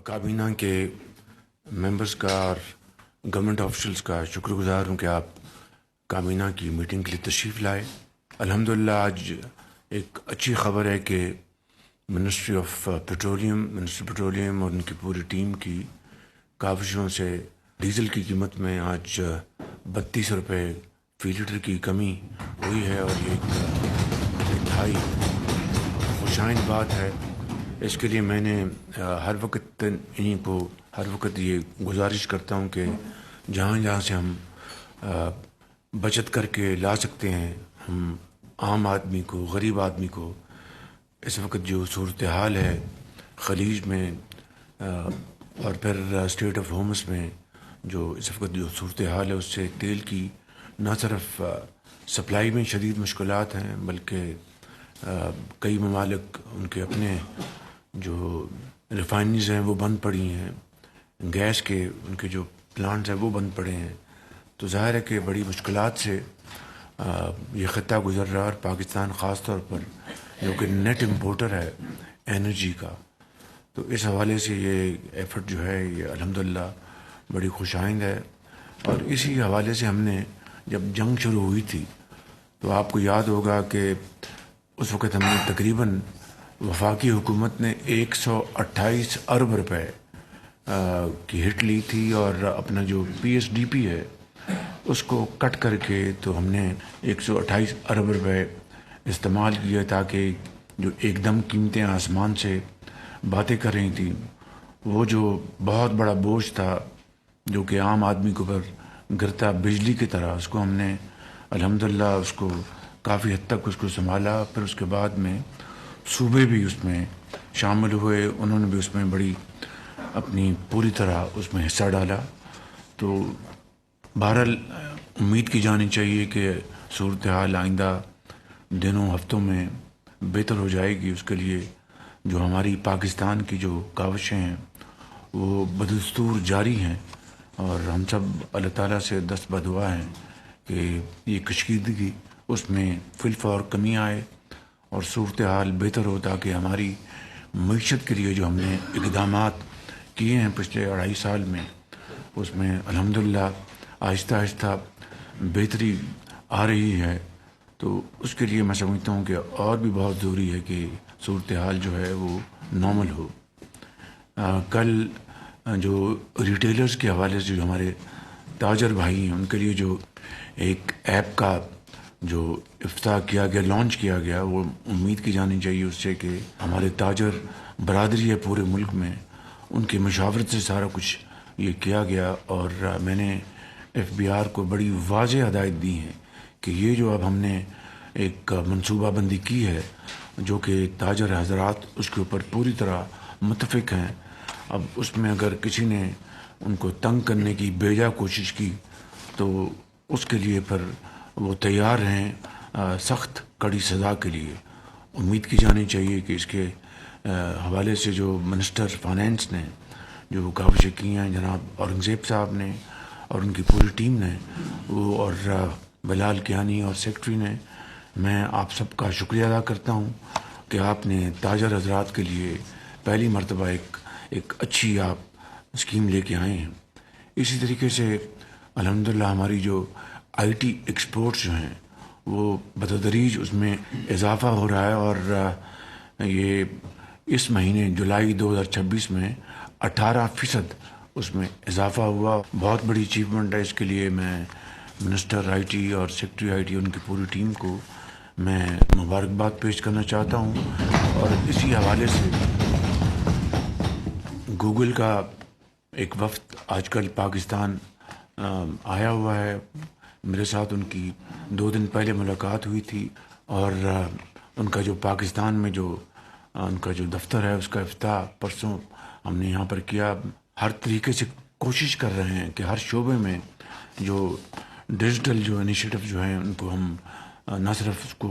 کابینہ کے ممبرس کا اور گورنمنٹ آفیشلس کا شکر گزار ہوں کہ آپ کابینہ کی میٹنگ کے لیے تشریف لائے۔ الحمدللہ آج ایک اچھی خبر ہے کہ منسٹر پیٹرولیم اور ان کی پوری ٹیم کی کاوشوں سے ڈیزل کی قیمت میں آج 32 روپے فی لیٹر کی کمی ہوئی ہے، اور یہ ایک انتہائی خوشائن بات ہے۔ اس کے لیے میں نے ہر وقت یہ گزارش کرتا ہوں کہ جہاں سے ہم بچت کر کے لا سکتے ہیں، ہم عام آدمی کو، غریب آدمی کو اس وقت جو صورتحال ہے خلیج میں اور پھر اسٹیٹ آف ہومس میں جو اس وقت جو صورتحال ہے، اس سے تیل کی نہ صرف سپلائی میں شدید مشکلات ہیں، بلکہ کئی ممالک ان کے اپنے جو ریفائنریز ہیں وہ بند پڑی ہیں، گیس کے ان کے جو پلانٹس ہیں وہ بند پڑے ہیں، تو ظاہر ہے کہ بڑی مشکلات سے یہ خطہ گزر رہا ہے، اور پاکستان خاص طور پر جو کہ نیٹ امپورٹر ہے انرجی کا، تو اس حوالے سے یہ ایفرٹ جو ہے یہ الحمدللہ بڑی خوش آئند ہے۔ اور اسی حوالے سے ہم نے جب جنگ شروع ہوئی تھی تو آپ کو یاد ہوگا کہ اس وقت ہم نے تقریباً وفاقی حکومت نے 128 ارب روپے کی ہٹ لی تھی، اور اپنا جو پی ایس ڈی پی ہے اس کو کٹ کر کے تو ہم نے 128 ارب روپے استعمال کیا، تاکہ جو ایک دم قیمتیں آسمان سے باتیں کر رہی تھیں، وہ جو بہت بڑا بوجھ تھا جو کہ عام آدمی کے اوپر گرتا بجلی کی طرح، اس کو ہم نے الحمدللہ اس کو کافی حد تک اس کو سنبھالا۔ پھر اس کے بعد میں صوبے بھی اس میں شامل ہوئے، انہوں نے بھی اس میں بڑی اپنی پوری طرح اس میں حصہ ڈالا۔ تو بہرحال امید کی جانی چاہیے کہ صورتحال آئندہ دنوں ہفتوں میں بہتر ہو جائے گی۔ اس کے لیے جو ہماری پاکستان کی جو کاوشیں ہیں وہ بدستور جاری ہیں، اور ہم سب اللہ تعالیٰ سے دست بدعا ہیں کہ یہ کشیدگی اس میں فی الفور کمی آئے اور صورتحال بہتر ہو، تاکہ ہماری معیشت کے لیے جو ہم نے اقدامات کیے ہیں پچھلے 2.5 سال میں، اس میں الحمدللہ آہستہ آہستہ بہتری آ رہی ہے۔ تو اس کے لیے میں سمجھتا ہوں کہ اور بھی بہت ضروری ہے کہ صورتحال جو ہے وہ نارمل ہو۔ کل جو ریٹیلرز کے حوالے سے جو ہمارے تاجر بھائی ہیں، ان کے لیے جو ایک ایپ کا جو افتتاح کیا گیا، لانچ کیا گیا، وہ امید کی جانی چاہیے اس سے کہ ہمارے تاجر برادری ہے پورے ملک میں، ان کی مشاورت سے سارا کچھ یہ کیا گیا، اور میں نے ایف بی آر کو بڑی واضح ہدایت دی ہیں کہ یہ جو اب ہم نے ایک منصوبہ بندی کی ہے، جو کہ تاجر حضرات اس کے اوپر پوری طرح متفق ہیں، اب اس میں اگر کسی نے ان کو تنگ کرنے کی بیجا کوشش کی تو اس کے لیے پھر وہ تیار ہیں سخت کڑی سزا کے لیے۔ امید کی جانی چاہیے کہ اس کے حوالے سے جو منسٹر فائنینس نے جو کاوشیں کی ہیں، جناب اورنگزیب صاحب نے اور ان کی پوری ٹیم نے، وہ اور بلال کیانی اور سیکٹری نے، میں آپ سب کا شکریہ ادا کرتا ہوں کہ آپ نے تاجر حضرات کے لیے پہلی مرتبہ ایک اچھی آپ اسکیم لے کے آئے ہیں۔ اسی طریقے سے الحمدللہ ہماری جو آئی ٹی ایکسپورٹس جو ہیں وہ بتدریج اس میں اضافہ ہو رہا ہے، اور یہ اس مہینے جولائی 2026 میں 18% اس میں اضافہ ہوا۔ بہت بڑی اچیومنٹ ہے، اس کے لیے میں منسٹر آئی ٹی اور سیکٹری آئی ٹی ان کی پوری ٹیم کو میں مبارکباد پیش کرنا چاہتا ہوں۔ اور اسی حوالے سے گوگل کا ایک وفد آج کل پاکستان آیا ہوا ہے، میرے ساتھ ان کی 2 دن پہلے ملاقات ہوئی تھی، اور ان کا جو پاکستان میں جو ان کا جو دفتر ہے اس کا افتتاح پرسوں ہم نے یہاں پر کیا۔ ہر طریقے سے کوشش کر رہے ہیں کہ ہر شعبے میں جو ڈیجیٹل جو انیشیٹو جو ہیں ان کو ہم نہ صرف اس کو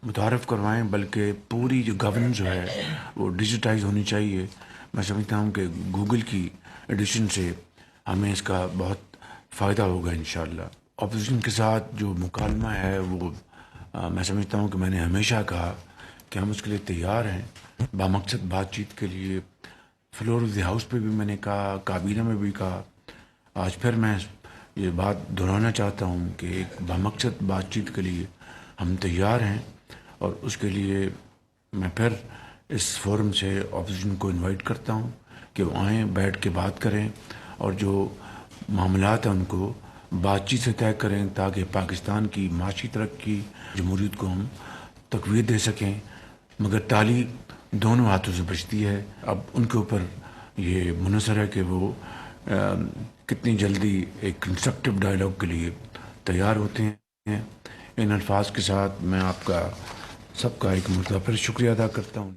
متعارف کروائیں، بلکہ پوری جو گورننس جو ہے وہ ڈیجیٹائز ہونی چاہیے۔ میں سمجھتا ہوں کہ گوگل کی ایڈیشن سے ہمیں اس کا بہت فائدہ ہوگا انشاءاللہ۔ اپوزیشن کے ساتھ جو مکالمہ ہے وہ میں سمجھتا ہوں کہ میں نے ہمیشہ کہا کہ ہم اس کے لیے تیار ہیں، بامقصد بات چیت کے لیے فلور آف دی ہاؤس پہ بھی میں نے کہا، کابینہ میں بھی کہا، آج پھر میں یہ بات دہرانا چاہتا ہوں کہ ایک بامقصد بات چیت کے لیے ہم تیار ہیں، اور اس کے لیے میں پھر اس فورم سے اپوزیشن کو انوائٹ کرتا ہوں کہ وہ آئیں، بیٹھ کے بات کریں، اور جو معاملات ہیں ان کو بات چیت سے طے کریں، تاکہ پاکستان کی معاشی ترقی، جمہوریت کو ہم تقویت دے سکیں۔ مگر تالی دونوں ہاتھوں سے بچتی ہے، اب ان کے اوپر یہ منحصر ہے کہ وہ کتنی جلدی ایک کنسٹرکٹیو ڈائلاگ کے لیے تیار ہوتے ہیں۔ ان الفاظ کے ساتھ میں آپ کا سب کا ایک مرتبہ پھر شکریہ ادا کرتا ہوں۔